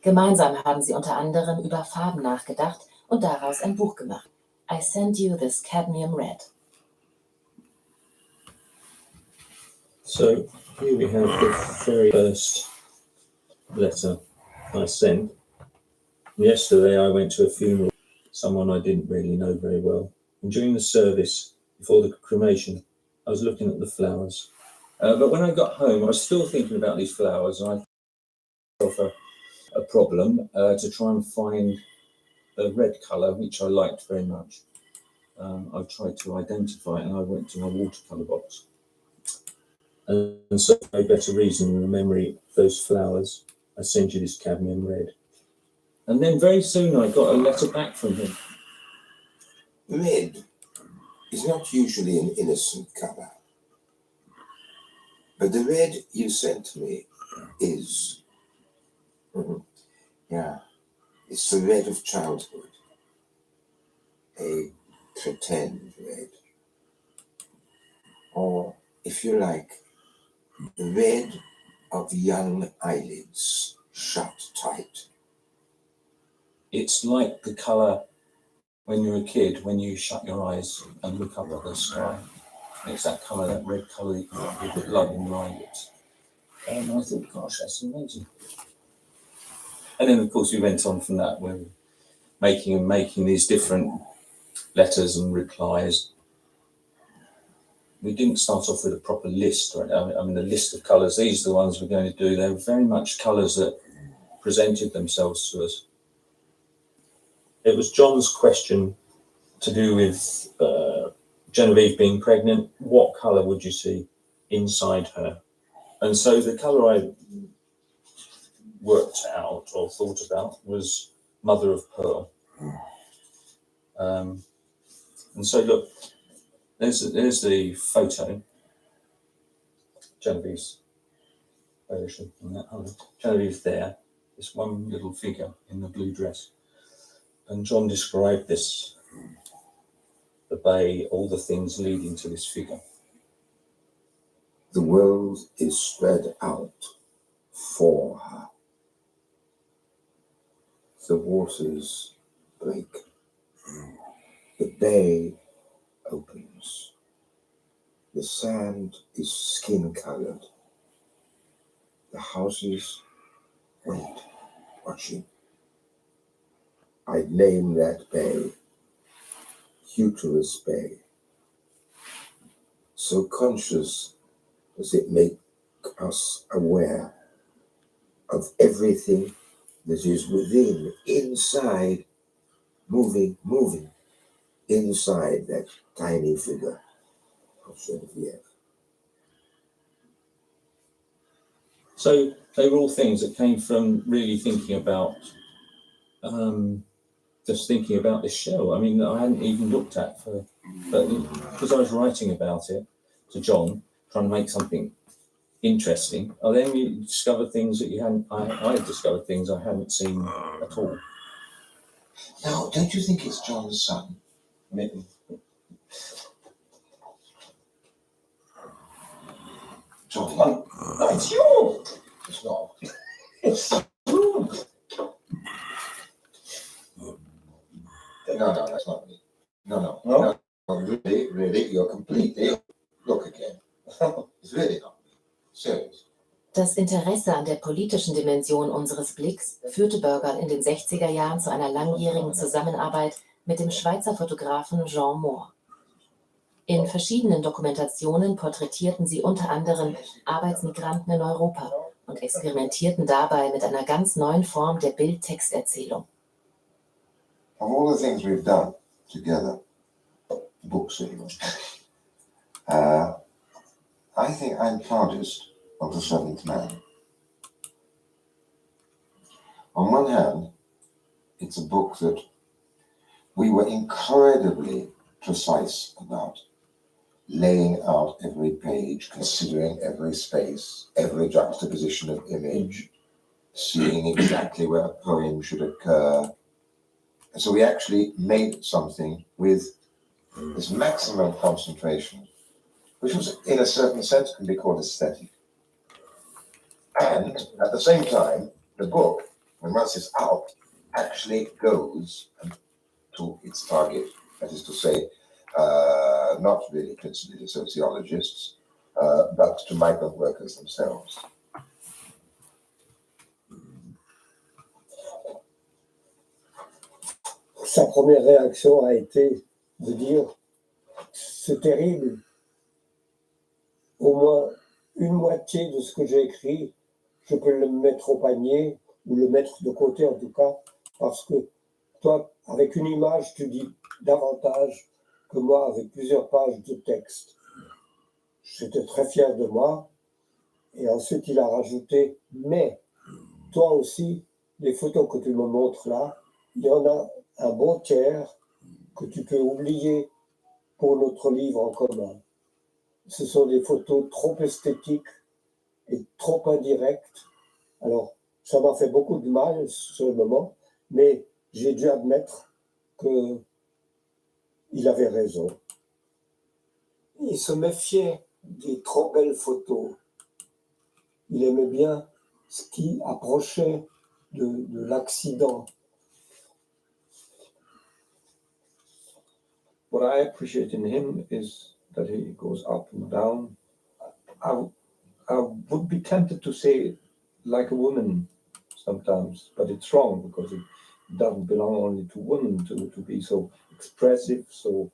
Gemeinsam haben sie unter anderem über Farben nachgedacht und daraus ein Buch gemacht. I Send You This Cadmium Red. So here we have the very first letter I sent. Yesterday I went to a funeral, someone I didn't really know very well. And during the service, before the cremation, I was looking at the flowers. But when I got home, I was still thinking about these flowers, and I found myself a problem to try and find a red colour, which I liked very much. I tried to identify it, and I went to my watercolour box. And so, for no better reason than the memory of those flowers, I sent you this cadmium red. And then very soon I got a letter back from him. Red is not usually an innocent colour, but the red you sent to me is. Yeah, it's the red of childhood, a pretend red, or if you like, the red of young eyelids shut tight. It's like the colour when you're a kid, when you shut your eyes and look up at the sky. It's that colour, that red colour with the blood in your eyelids. And I thought, gosh, that's amazing. And then, of course, we went on from that, where we're making these different letters and replies. We didn't start off with a proper list, right? I mean, the list of colours, these are the ones we're going to do. They were very much colours that presented themselves to us. It was John's question to do with Genevieve being pregnant. What colour would you see inside her? And so the colour I worked out or thought about was mother of pearl. And so look, there's the photo. Genevieve's version on that. Genevieve's there. This one little figure in the blue dress. And John described this, the bay, all the things leading to this figure. The world is spread out for her. The waters break. The bay opens. The sand is skin-colored. The houses wait, watching. I'd name that bay Uterus Bay. So conscious does it make us aware of everything that is within, inside, moving, inside that tiny figure of Genevieve. So they were all things that came from really thinking about, just thinking about this show. I mean, I hadn't even looked at but because I was writing about it to John, trying to make something interesting. And then you discover things that you hadn't. I discovered things I hadn't seen at all. Now, don't you think it's John's son? Mitten. John. No, it's yours. It's not. It's yours. No, that's not me. No. Really, you're completely. Look again. It's really not me. Serious. Das Interesse an der politischen Dimension unseres Blicks führte Burger in den 60er Jahren zu einer langjährigen Zusammenarbeit mit dem Schweizer Fotografen Jean Moore. In verschiedenen Dokumentationen porträtierten sie unter anderem Arbeitsmigranten in Europa und experimentierten dabei mit einer ganz neuen Form der Bild-Text-Erzählung. Of all the things we've done together, books anyway, I think I'm proudest of The Seventh Man. On one hand, it's a book that we were incredibly precise about, laying out every page, considering every space, every juxtaposition of image, seeing exactly where a poem should occur. And so we actually made something with this maximum concentration, which was, in a certain sense, can be called aesthetic. And at the same time, the book and once it's out, actually goes to its target. That is to say, not really principally sociologists, but to migrant workers themselves. Sa première réaction a été de dire c'est terrible, au moins une moitié de ce que j'ai écrit, je peux le mettre au panier ou le mettre de côté en tout cas, parce que toi, avec une image, tu dis davantage que moi avec plusieurs pages de texte. J'étais très fier de moi. Et ensuite, il a rajouté, mais toi aussi, les photos que tu me montres là, il y en a un bon tiers que tu peux oublier pour notre livre en commun. Ce sont des photos trop esthétiques et trop indirectes. Alors, ça m'a fait beaucoup de mal sur le moment, mais j'ai dû admettre qu'il avait raison. Il se méfiait des trop belles photos. Il aimait bien ce qui approchait de l'accident. What I appreciate in him is that he goes up and down. I would be tempted to say like a woman sometimes, but it's wrong because it doesn't belong only to women to be so expressive, so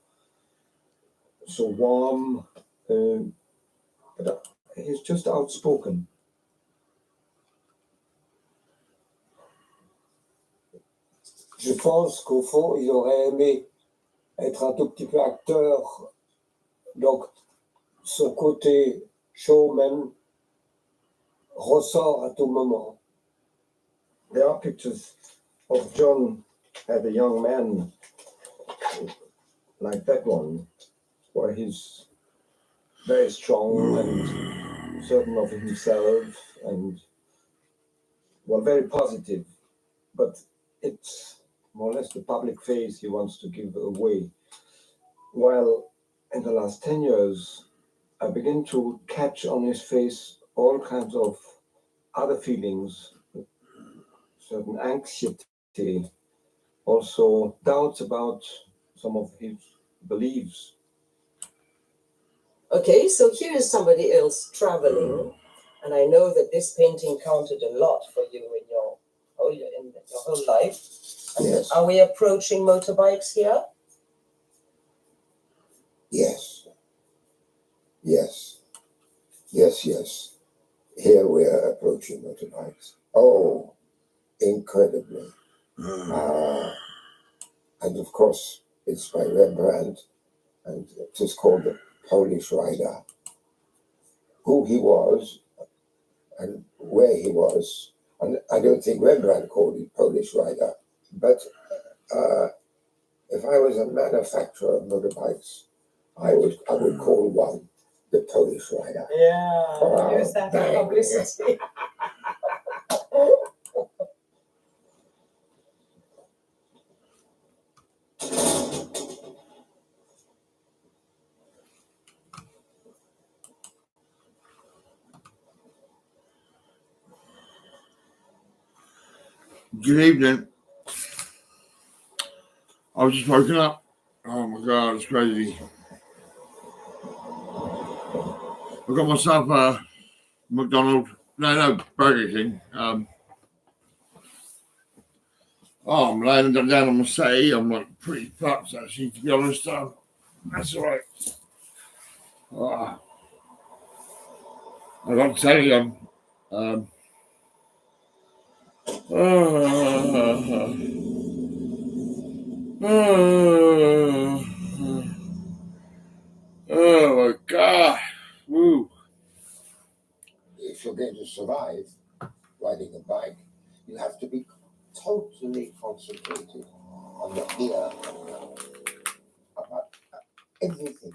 warm. But he's just outspoken. Je pense qu'au fond, il aurait aimé être un tout petit peu acteur. Donc, son côté showman ressort à tout moment. There are pictures of John as a young man, like that one, where he's very strong and certain of himself and, well, very positive. But it's more or less the public face he wants to give away. While in the last 10 years, I begin to catch on his face all kinds of other feelings, certain anxiety, also doubts about some of his beliefs. Okay, so here is somebody else traveling, and I know that this painting counted a lot for you in your whole life. Yes. Are we approaching motorbikes here? Yes. Yes. Yes, yes. Here we are approaching motorbikes. Oh, incredibly. And of course, it's by Rembrandt, and it is called The Polish Rider. Who he was and where he was. And I don't think Rembrandt called it Polish Rider, but if I was a manufacturer of motorbikes, I would call one the Polish Rider. Yeah, use that for publicity. Good evening. I was just woken up. Oh my God, it's crazy. I got myself a McDonald's, no, Burger King. I'm laying down on my settee. I'm like pretty fucked actually, to be honest. That's all right. I got to tell you, oh my God. Woo. If you're going to survive riding a bike, you have to be totally concentrated on the here and now. About everything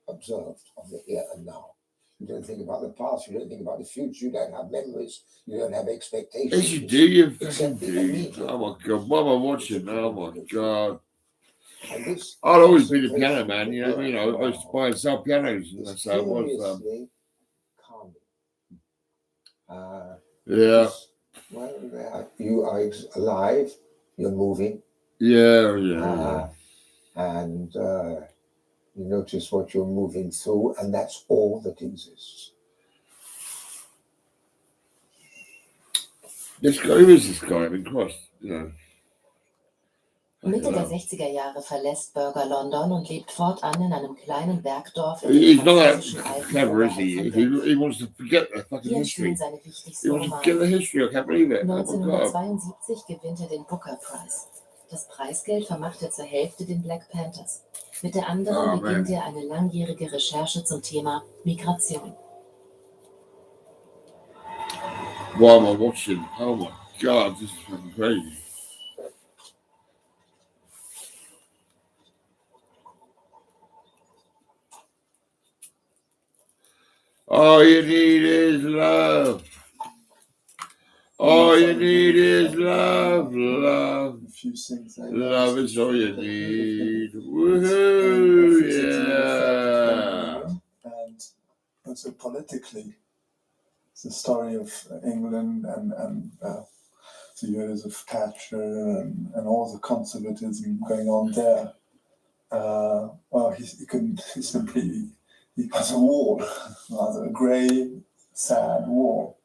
observed on the here and now. You don't think about the past, you don't think about the future, you don't have memories, you don't have expectations. Yes, you do, you fucking Except the do. immediate. Oh my God, what am I watching? Oh my God. And this I'll always be the piano concentration man, you on know the what I mean? here and I used to now buy and sell pianos, and is that's how it was. curiously calming. Yeah. Well, you are alive, you're moving, Yeah. and you notice what you're moving through, and that's all that exists. This guy, who is this guy? Because, Mitte der 60er Jahre verlässt Burger London und lebt fortan in einem kleinen Bergdorf in He's den not that französischen Alpen clever, is oberhalb he? von Genf. He wants to forget the fucking Hier history. entstehen seine He wichtigsten wants to forget Romane. the history. I can't believe it. Oh my God. 1972 gewinnt er den Booker Prize. Das Preisgeld vermacht er zur Hälfte den Black Panthers. Mit der anderen beginnt er eine langjährige Recherche zum Thema Migration. Why am I watching? Oh my God, this is fucking crazy. All you need is love. All you need is love, love. A few things I Love learned. is all you need. Woohoo! Yeah. And also politically, the story of England and the years of Thatcher and all the conservatism going on there. Well, he was a war, rather a grey, sad war.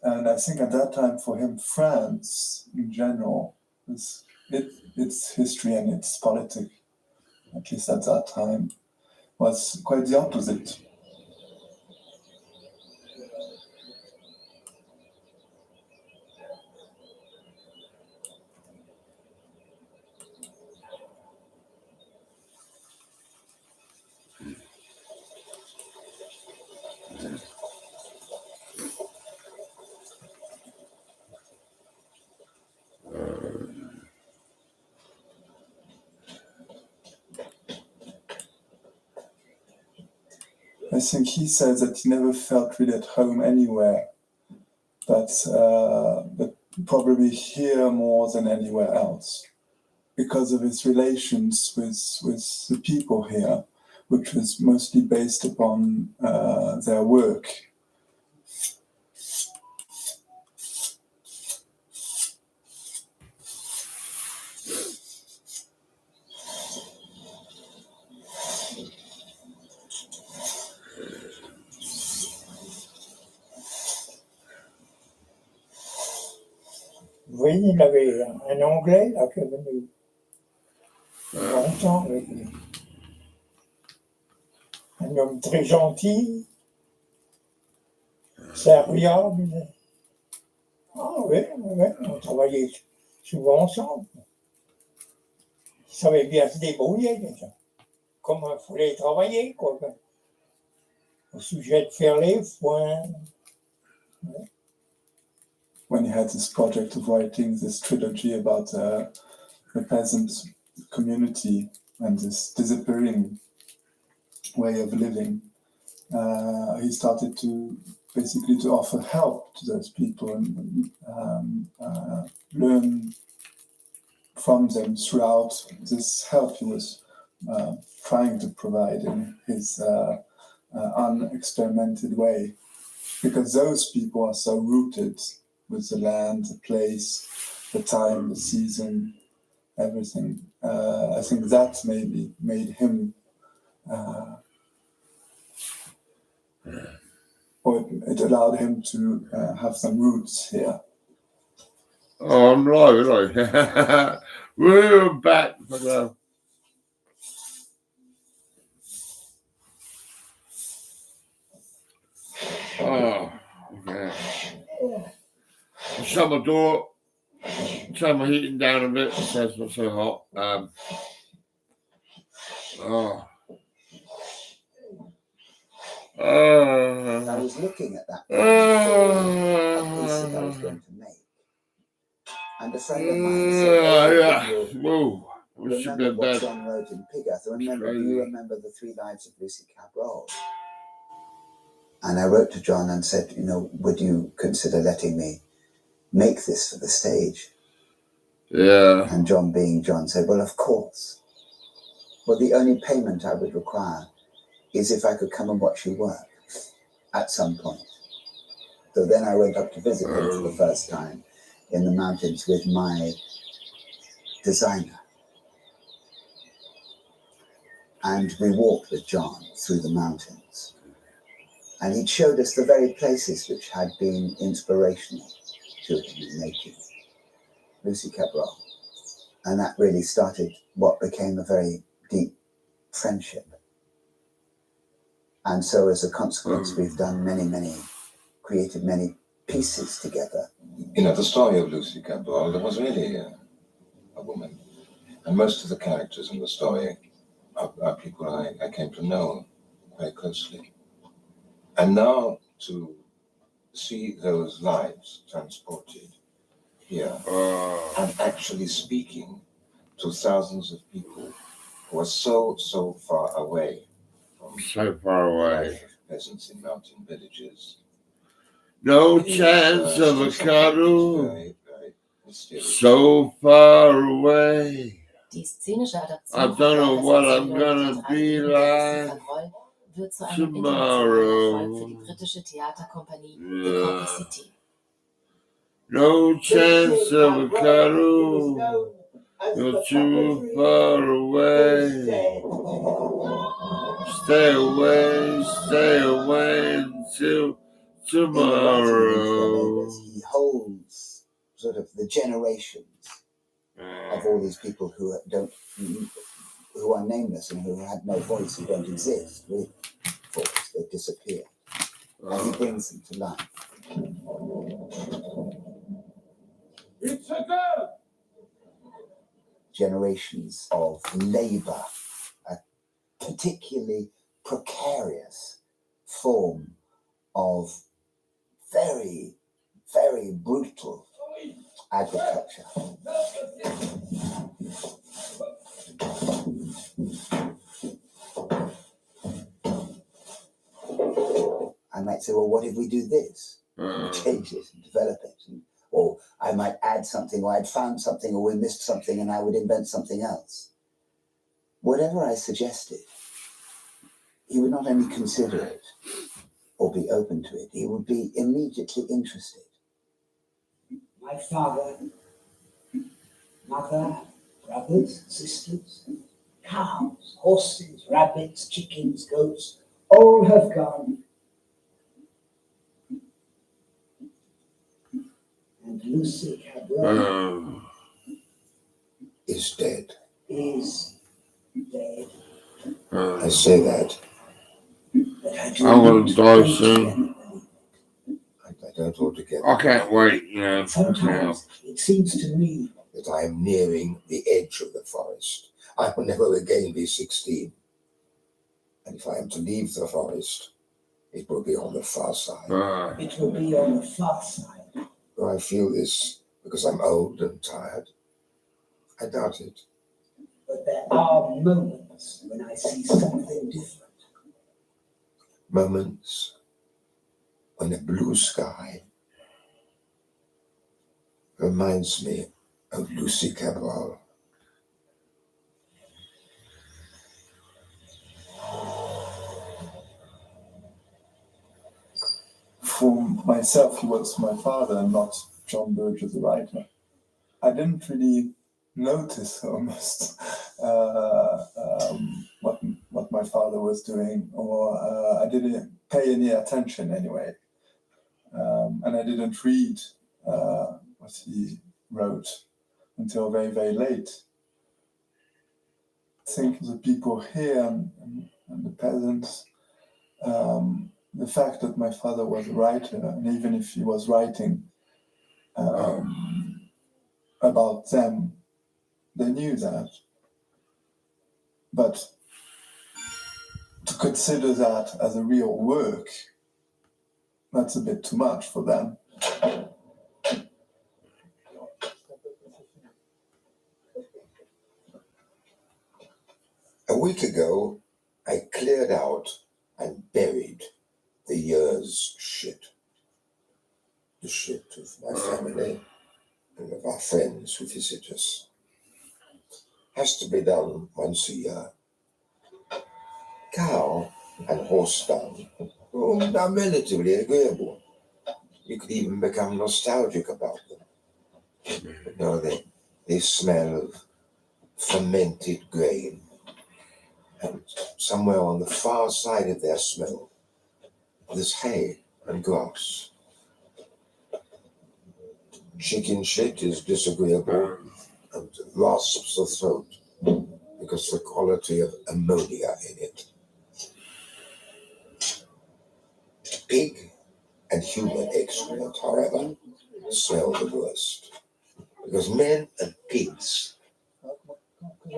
And I think at that time for him, France in general, its history and its politics, at least at that time, was quite the opposite. I think he says that he never felt really at home anywhere, but probably here more than anywhere else, because of his relations with the people here, which was mostly based upon their work. Oui, il avait un Anglais là, qui est venu longtemps avec lui. Un homme très gentil, serviable. Ah oui, on travaillait souvent ensemble. Il savait bien se débrouiller déjà. Comme il fallait travailler, quoi. Au sujet de faire les foins. When he had this project of writing this trilogy about the peasant community and this disappearing way of living, he started to basically to offer help to those people and learn from them throughout this help he was trying to provide in his unexperimented way, because those people are so rooted with the land, the place, the time, the season, everything. I think that maybe made him, or it allowed him to have some roots here. Oh, I'm live, aren't I? We're back. Oh, okay. Shut my door. Turn my heating down a bit so it's not so hot. I was looking at that piece that I was going to make, and a friend of mine said, Whoa. remember what John wrote in Pigarth? Do you remember the 3 Lives of Lucy Cabral? And I wrote to John and said, would you consider letting me make this for the stage? Yeah. And John, being John, said, well, of course. Well, the only payment I would require is if I could come and watch you work at some point. So then I went up to visit him for the first time, in the mountains with my designer. And we walked with John through the mountains. And he showed us the very places which had been inspirational to him in making Lucy Cabral. And that really started what became a very deep friendship. And so as a consequence, we've done created many pieces together. You know, the story of Lucy Cabral, there was really a woman. And most of the characters in the story are people I came to know very closely. And now to see those lives transported here and actually speaking to thousands of people who are so far away from So far the away. life of peasants in mountain villages. No chance of a cuddle. Very, very mysterious. So far away. Die szenische Adaption I don't know von what Burgers I'm Erzählung gonna mit be Alvin der like Van Roy wird zu einem tomorrow. internationalen Erfolg für die britische Theaterkompanie The Copy City. No chance of a cuddle. You're too far away. Stay away until tomorrow. He holds sort of the generations of all these people who are nameless and who had no voice, who don't exist, really. They disappear. And he brings them to life. It's a girl! Generations of labor, a particularly precarious form of very, very brutal agriculture. I might say, well, what if we do this? Change it and develop it. Or I might add something, or I'd found something, or we missed something, and I would invent something else. Whatever I suggested, he would not only consider it or be open to it, he would be immediately interested. My father, mother, brothers, sisters, cows, horses, rabbits, chickens, goats, all have gone. And Lucy Cabral Is dead. is dead. I say that. But I do I'm gonna not die want soon. them. I don't altogether. I can't wait, now. Sometimes it seems to me That I am nearing the edge of the forest. I will never again be 16. And if I am to leave the forest, it will be on the far side. it will be on the far side. Do I feel this because I'm old and tired? I doubt it. But there are moments when I see something different. Moments when a blue sky reminds me of Lucy Cabral. For myself, he was my father and not John Burgess, the writer. I didn't really notice almost what my father was doing, or I didn't pay any attention anyway. And I didn't read what he wrote until very, very late. I think the people here and the peasants, the fact that my father was a writer, and even if he was writing about them, they knew that. But to consider that as a real work, that's a bit too much for them. A week ago, I cleared out and buried the year's shit. The shit of my family and of our friends who visit us. Has to be done once a year. Cow and horse dung are relatively agreeable. You could even become nostalgic about them. You know, they smell of fermented grain. And somewhere on the far side of their smell, there's hay and grass. Chicken shit is disagreeable and rasps the throat because of the quality of ammonia in it. Pig and human excrement, however, smell the worst because men and pigs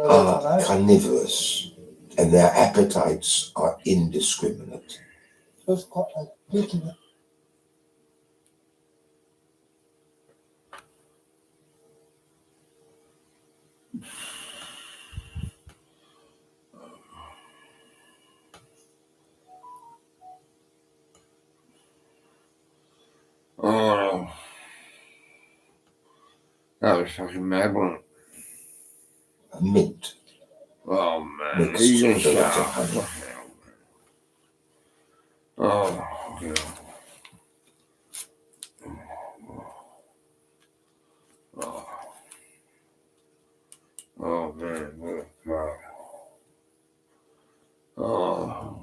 are carnivorous and their appetites are indiscriminate. Oh, that was fucking mad, wasn't it? Mint Oh man, mixed you with can a lot of shut honey. up. Oh, yeah. Oh man, what a fuck. Oh.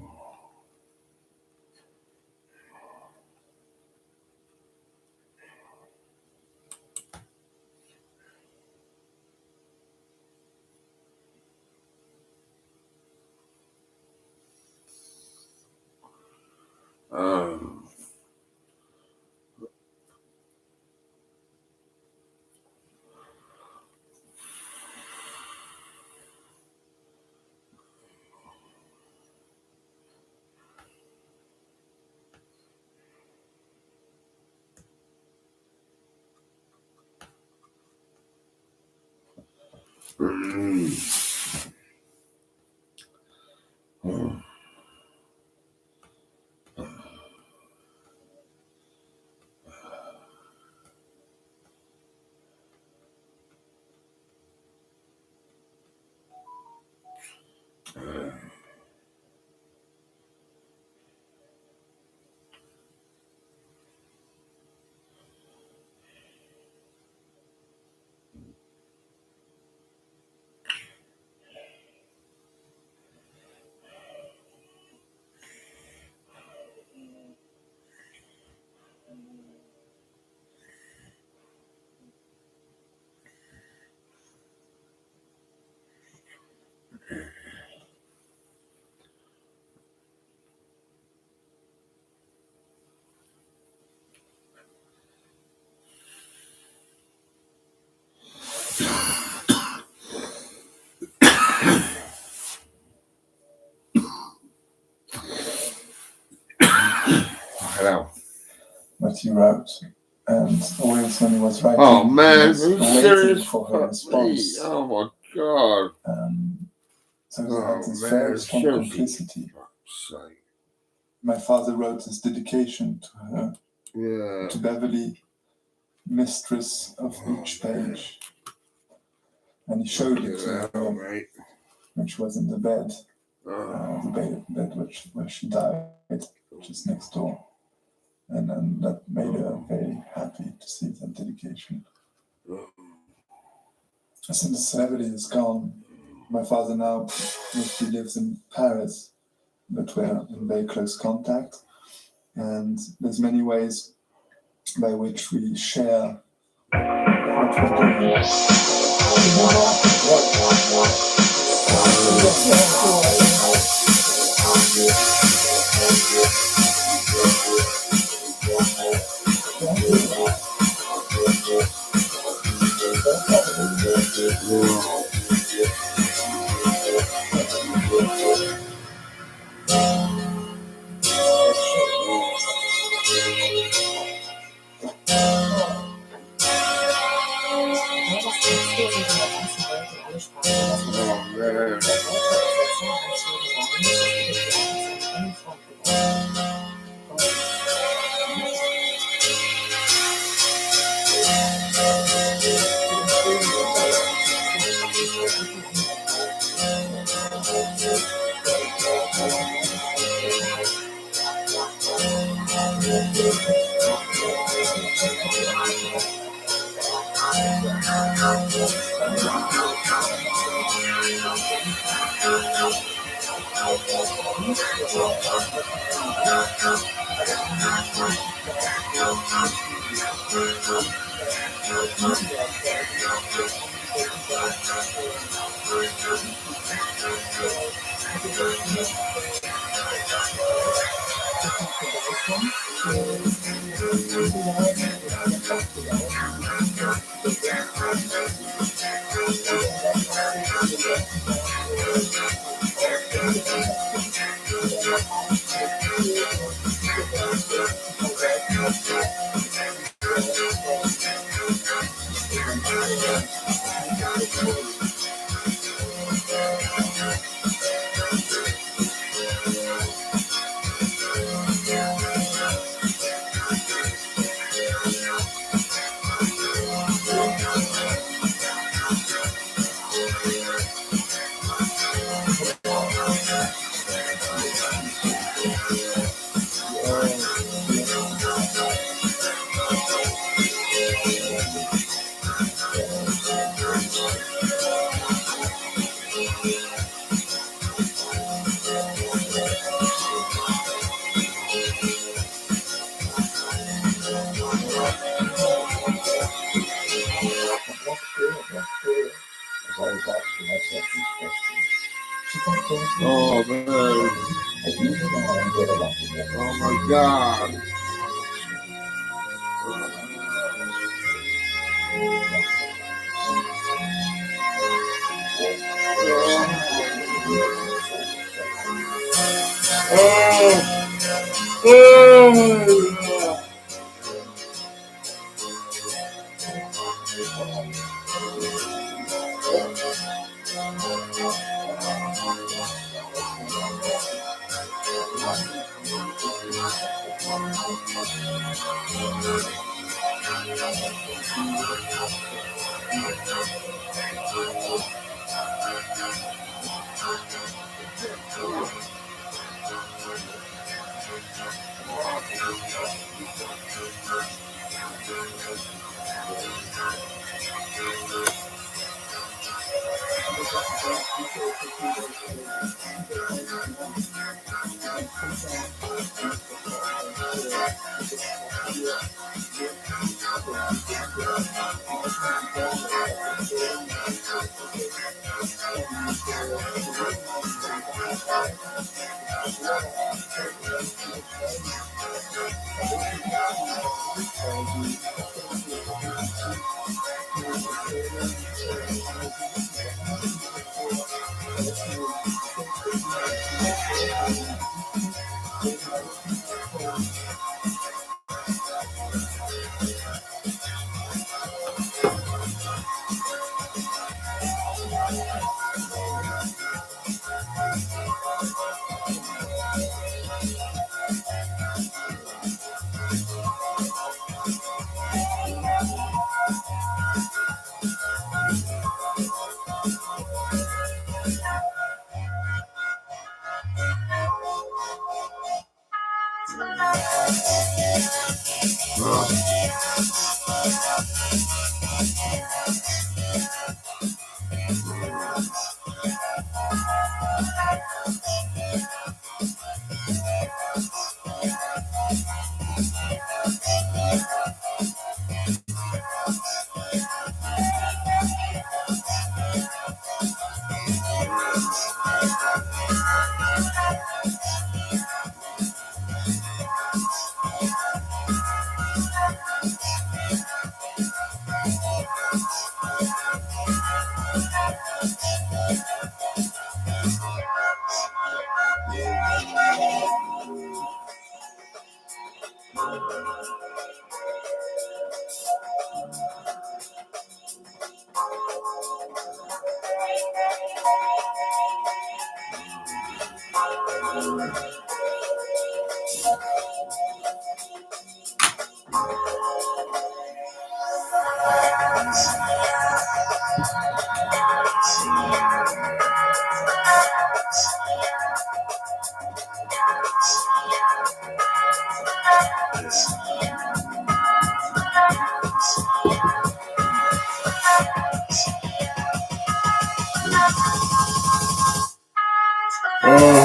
Hello. What he wrote, and always when he was writing, Oh man, he was are you waiting serious? for her response. Oh my god. So he had this Oh, very man, strong seriously. complicity. Fuck's sake. My father wrote his dedication to her, Yeah. to Beverly, mistress of each page, and he showed it to her, Mate. when she was in the bed, Oh. the bed where she died, just next door. And that made her very happy to see that dedication. Since the celebrity is gone, my father now mostly lives in Paris, but we're in very close contact. And there's many ways by which we share what we're doing. As I was asking myself these questions, Oh man. as usual, I get a lot of them. Oh my God.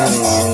Oh.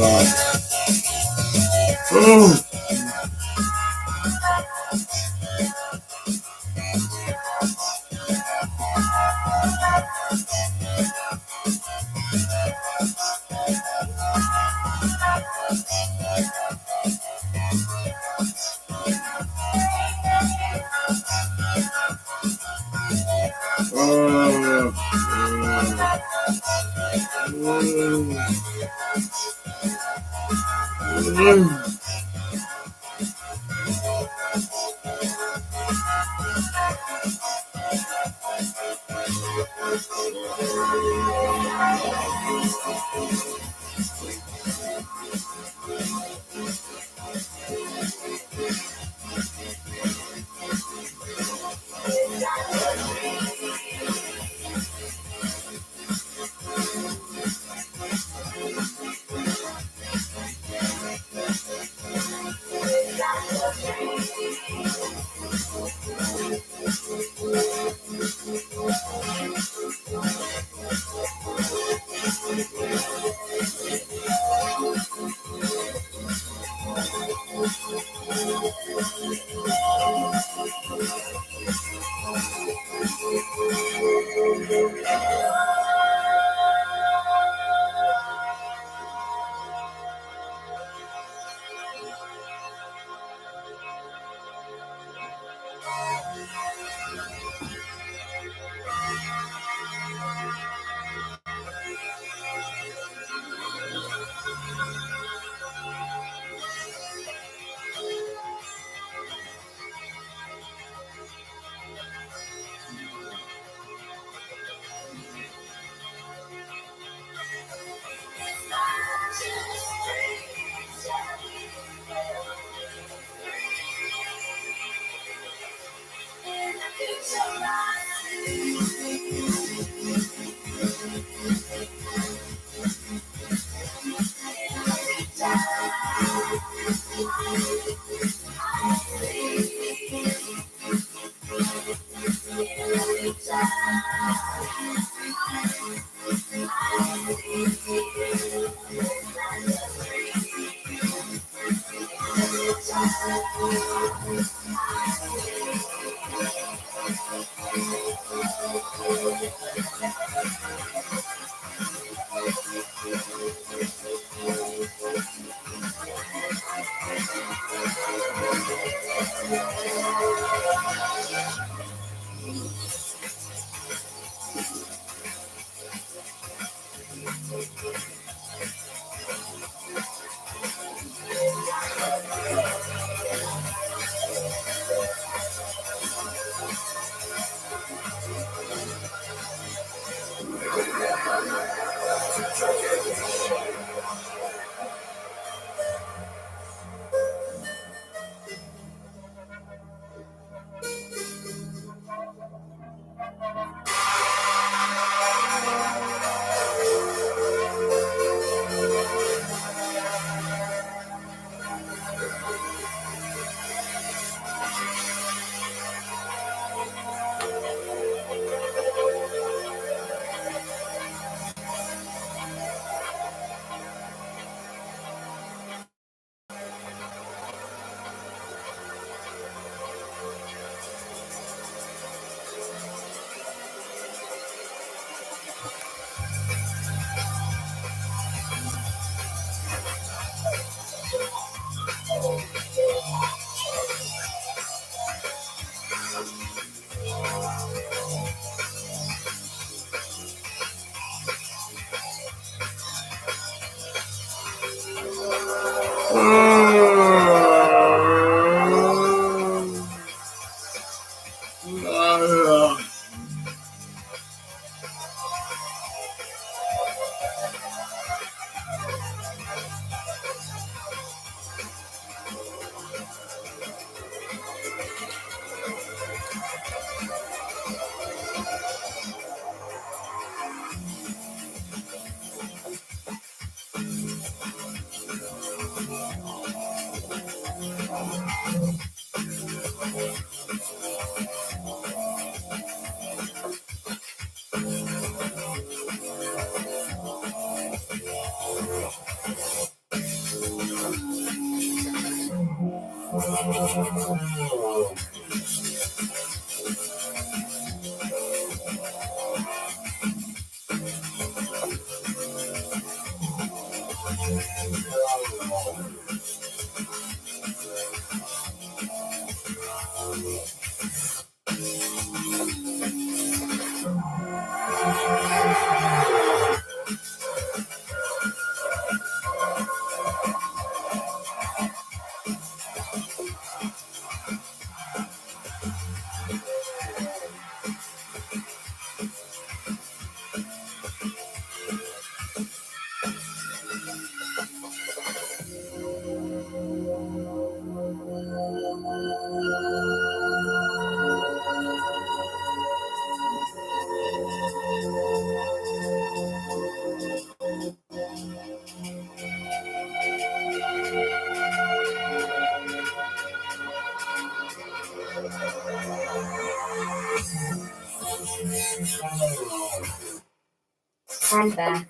Stand back.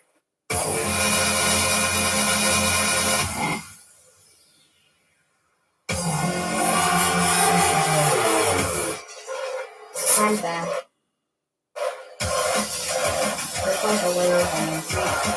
Stand back. Look like a whale in 3, 4.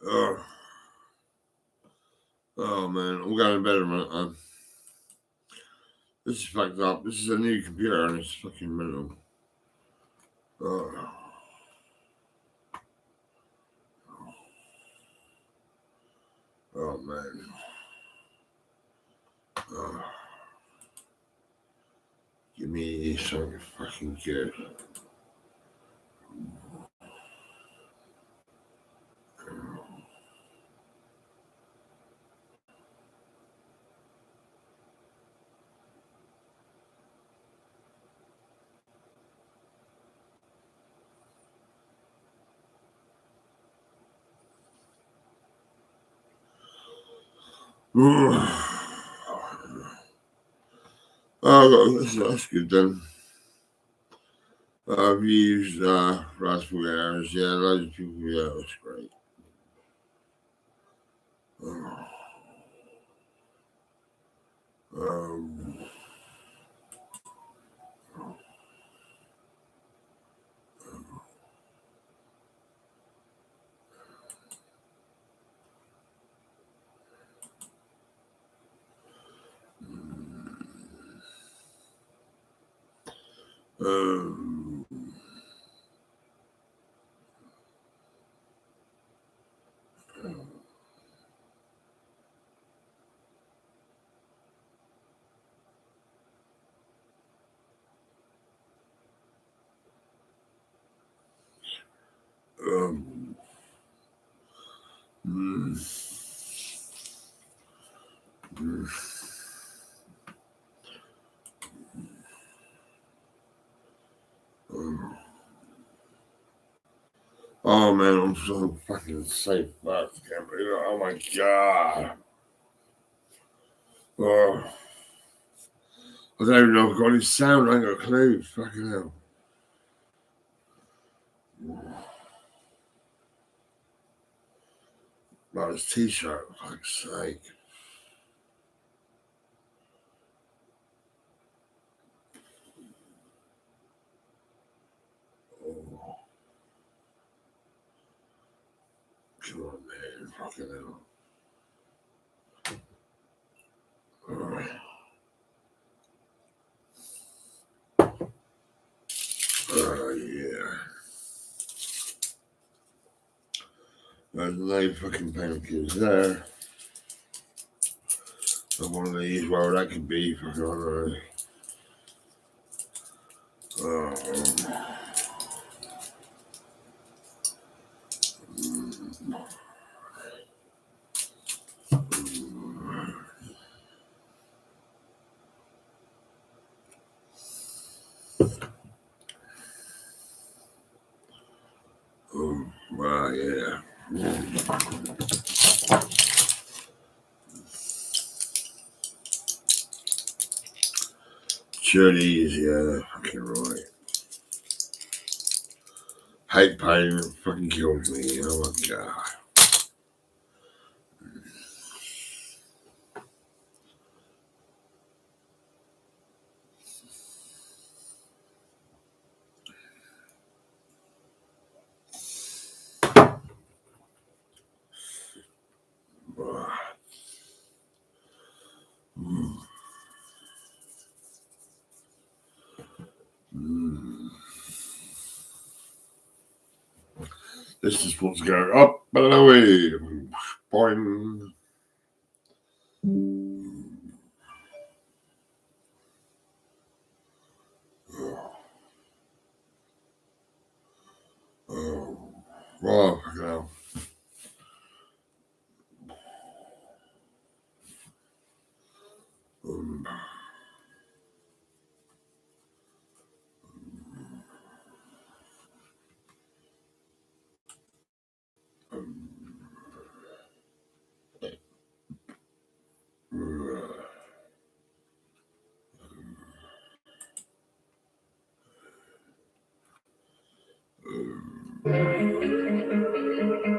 Oh man, I'm going to bed in a minute, man. This is fucked up. This is a new computer and it's fucking mental. Oh man. Give me something fucking good. Oh, that's good then. I've used Raspberry Arrows, yeah, loads of people, yeah, that's great. Oh man, I'm so fucking safe. I can't believe it. Oh my god. Oh. I don't even know if I've got any sound. I ain't got a clue. Fucking hell. Like this t-shirt, for fuck's sake. Oh. Come on, man. Fucking hell. Alright. Yeah. There's no fucking painkillers there. And one of these, well, that could be fucking, I don't know. Well, yeah. Chuddies, yeah, fucking right. Hate pain fucking kills me. Oh my god. This is supposed to go up and away. Boing. Wow, fucking hell.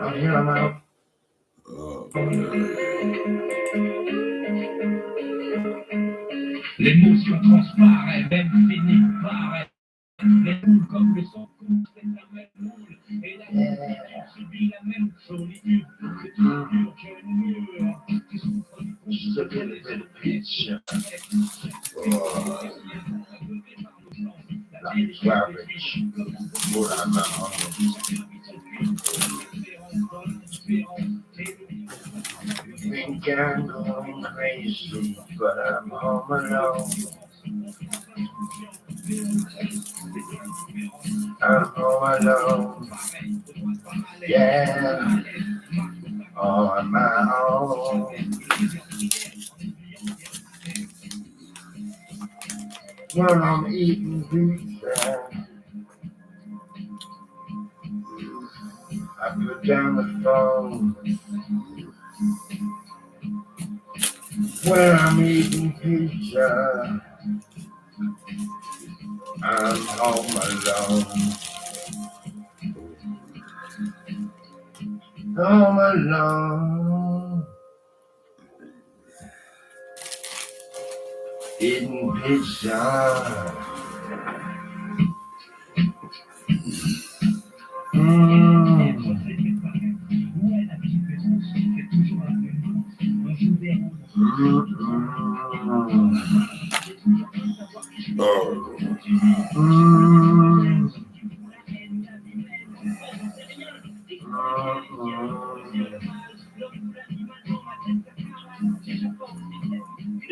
Oh, here I'm out. L'émotion transparaît, même finit par être. Les foules comme le sang coule, c'est la même moule. Et la solitude subit la même solitude. just a little bit of pizza. Like 12-inch. What I'm think I'm going crazy, but I'm home alone. I'm home alone. Yeah, on my own. When I'm eating pizza, I put down the phone. When I'm eating pizza, I'm home alone. Home alone. Eating pizza.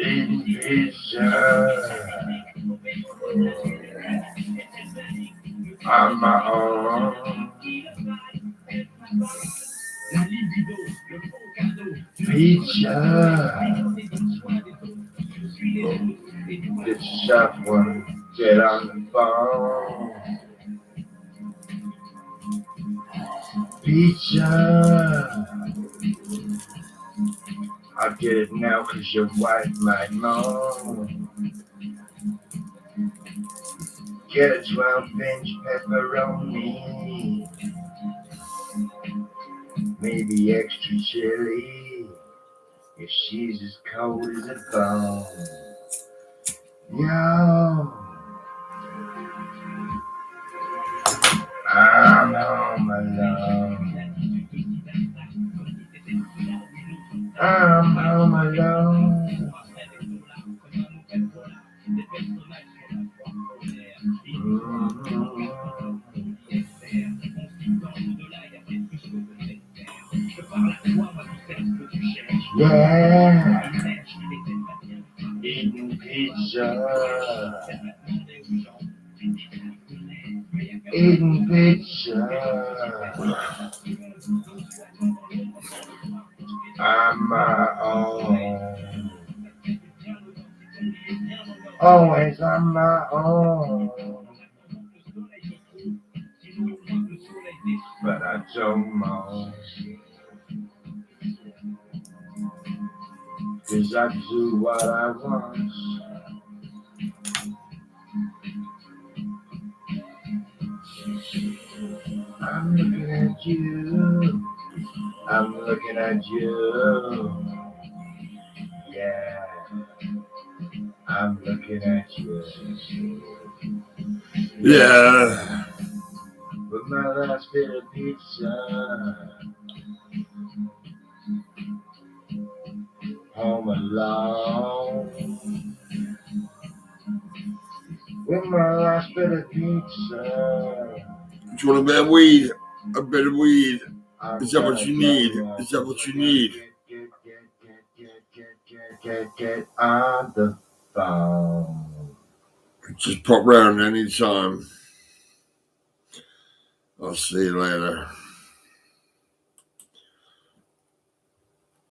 Eating pizza. On my own. Pizza. Did someone get on the phone? Pizza. I'll get it now cause your wife might moan. Get a 12-inch pepperoni. Maybe extra chili. If she's as cold as a bone. Yo, I'm home alone. I'm home alone. Yeah, eating pizza. Eating pizza. I'm my own. Always on my own. But I don't moan. Cause I do what I want. I'm looking at you. I'm looking at you. Yeah, I'm looking at you. Yeah. With my last bit of pizza. Home alone. With my last bit of pizza. Do you want a bit of weed? A bit of weed. Is that what you need? Is that what you need? Get on the phone. Just pop round anytime. I'll see you later.